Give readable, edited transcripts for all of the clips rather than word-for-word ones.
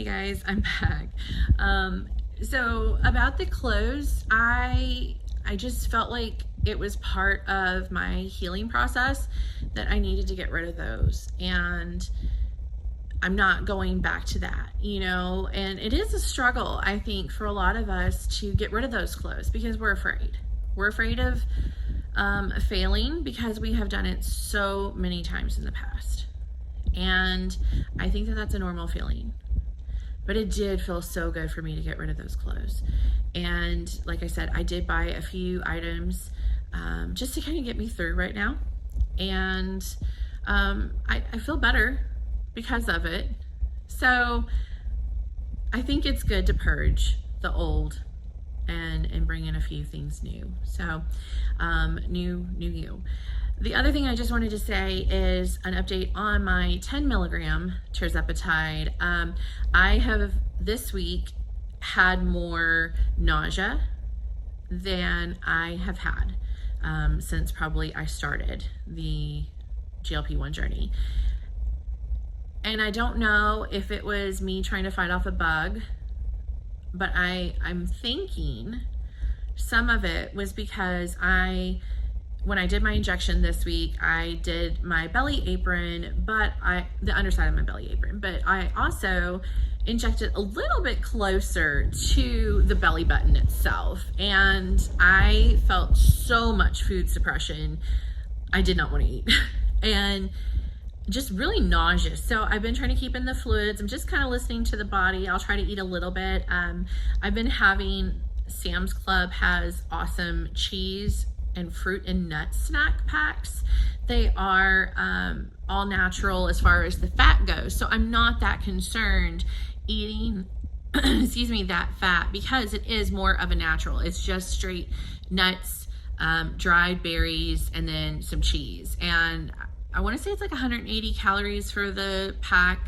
Hey guys, I'm back. So about the clothes, I just felt like it was part of my healing process that I needed to get rid of those, and I'm not going back to that, and it is a struggle, I think, for a lot of us to get rid of those clothes because we're afraid. We're afraid of failing because we have done it so many times in the past. And I think that that's a normal feeling. But it did feel so good for me to get rid of those clothes. And like I said, I did buy a few items just to kind of get me through right now. And I feel better because of it. So I think it's good to purge the old and bring in a few things new. So new you. The other thing I just wanted to say is an update on my 10 milligram Tirzepatide. I have this week had more nausea than I have had since probably I started the GLP-1 journey. And I don't know if it was me trying to fight off a bug, but I'm thinking some of it was because when I did my injection this week, I did my belly apron, the underside of my belly apron, but I also injected a little bit closer to the belly button itself. And I felt so much food suppression. I did not want to eat and just really nauseous. So I've been trying to keep in the fluids. I'm just kind of listening to the body. I'll try to eat a little bit. I've been having, Sam's Club has awesome cheese and fruit and nut snack packs. They are all natural as far as the fat goes. So I'm not that concerned eating, that fat, because it is more of a natural. It's just straight nuts, dried berries, and then some cheese. And I want to say it's like 180 calories for the pack,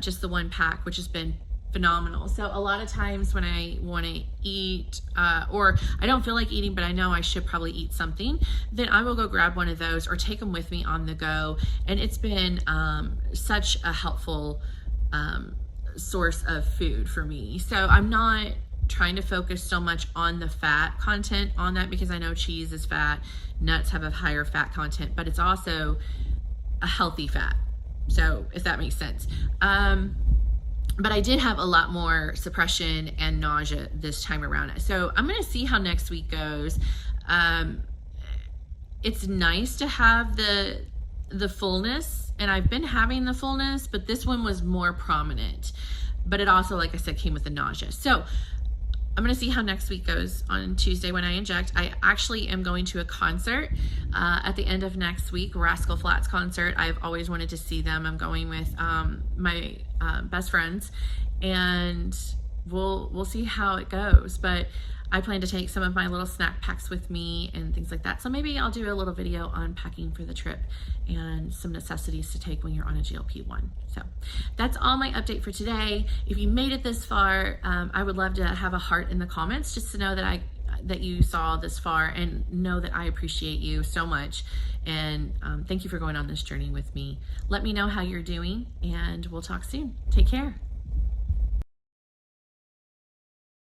just the one pack, which has been phenomenal. So a lot of times when I want to eat or I don't feel like eating, but I know I should probably eat something, then I will go grab one of those or take them with me on the go. And it's been such a helpful source of food for me. So I'm not trying to focus so much on the fat content on that, because I know cheese is fat, nuts have a higher fat content, but it's also a healthy fat. So if that makes sense. But I did have a lot more suppression and nausea this time around. So I'm going to see how next week goes. It's nice to have the fullness, and I've been having the fullness, but this one was more prominent. But it also, like I said, came with the nausea. So I'm going to see how next week goes on Tuesday when I inject. I actually am going to a concert at the end of next week, Rascal Flatts concert. I've always wanted to see them. I'm going with my best friends, and we'll see how it goes. But I plan to take some of my little snack packs with me and things like that. So maybe I'll do a little video on packing for the trip and some necessities to take when you're on a GLP-1. So that's all my update for today. If you made it this far, I would love to have a heart in the comments just to know that you saw this far, and know that I appreciate you so much. And thank you for going on this journey with me. Let me know how you're doing, and we'll talk soon. Take care.